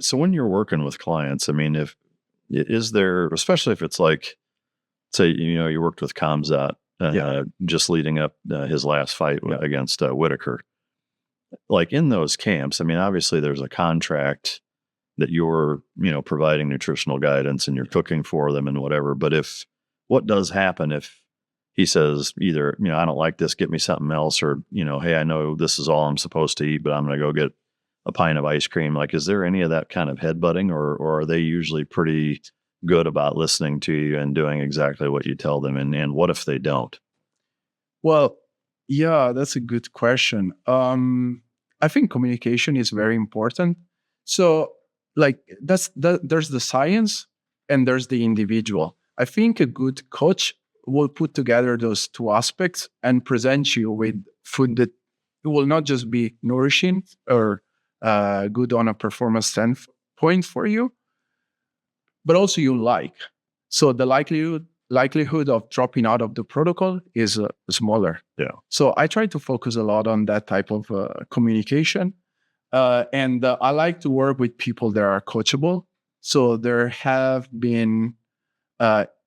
So when you're working with clients, I mean, is there, especially if it's like, say, you worked with Khamzat, just leading up his last fight against Whitaker. Like in those camps, I mean, obviously there's a contract that you're, providing nutritional guidance and you're cooking for them and whatever. But what does happen if he says either, I don't like this, get me something else, or, hey, I know this is all I'm supposed to eat, but I'm going to go get a pint of ice cream. Like, is there any of that kind of headbutting, or are they usually pretty good about listening to you and doing exactly what you tell them? And what if they don't? Well, yeah, that's a good question. I think communication is very important. So like there's the science and there's the individual. I think a good coach will put together those two aspects and present you with food that will not just be nourishing or good on a performance standpoint for you, but also you like. So the likelihood of dropping out of the protocol is smaller. Yeah. So I try to focus a lot on that type of communication. And I like to work with people that are coachable. So there have been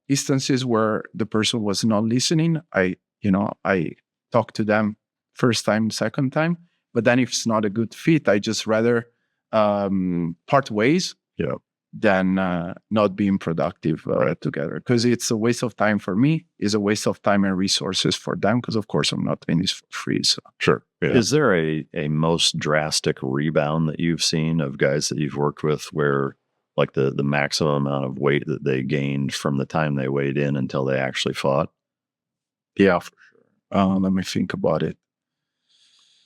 instances where the person was not listening. I talk to them first time, second time, but then if it's not a good fit, I just rather part ways. Yeah. Than not being productive together, because it's a waste of time for me, it's a waste of time and resources for them, because of course I'm not doing this for free. So sure. Yeah. Is there a most drastic rebound that you've seen of guys that you've worked with where like the maximum amount of weight that they gained from the time they weighed in until they actually fought? Yeah, for sure. Let me think about it.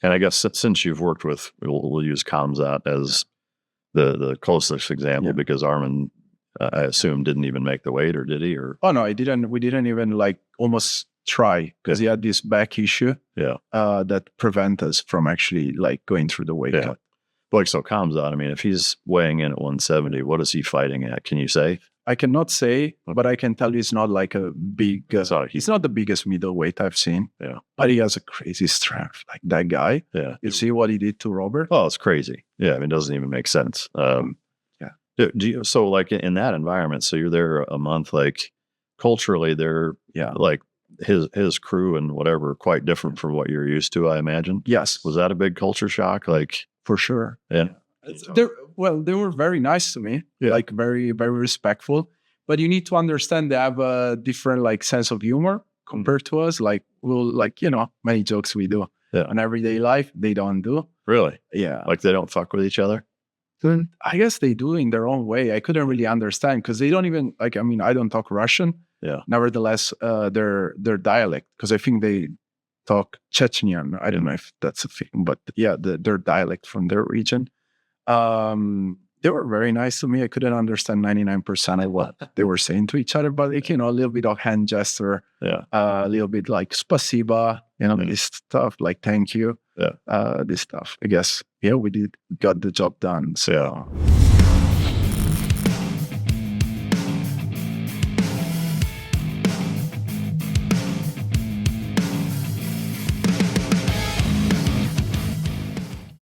And I guess since you've worked with, we'll use Khamzat as the closest example, because Arman, I assume, didn't even make the weight, or did he? Or no, he didn't. We didn't even almost try, because he had this back issue that prevent us from actually going through the weight cut. Like, so Khamzat, I mean, if he's weighing in at 170, what is he fighting at? Can you say? I cannot say, but I can tell you it's not like a big, he's not the biggest middleweight I've seen. Yeah. But he has a crazy strength. Like that guy. Yeah. You see what he did to Robert? Oh, it's crazy. Yeah. I mean, it doesn't even make sense. So like in that environment, so you're there a month, like culturally they're like his crew and whatever, quite different from what you're used to, I imagine. Yes. Was that a big culture shock? Like, for sure. Yeah. They were very nice to me, like very, very respectful. But you need to understand they have a different sense of humor compared to us. Many jokes we do on everyday life, they don't do. Really? Yeah. Like they don't fuck with each other? I guess they do in their own way. I couldn't really understand, because they don't even I don't talk Russian. Yeah. Nevertheless, their dialect, because I think they talk Chechenian. I don't know if that's a thing, but their dialect from their region. They were very nice to me. I couldn't understand 99% of what they were saying to each other, but a little bit of hand gesture, a little bit like spasiba, this stuff, like thank you, this stuff. I guess, we got the job done. So. Yeah.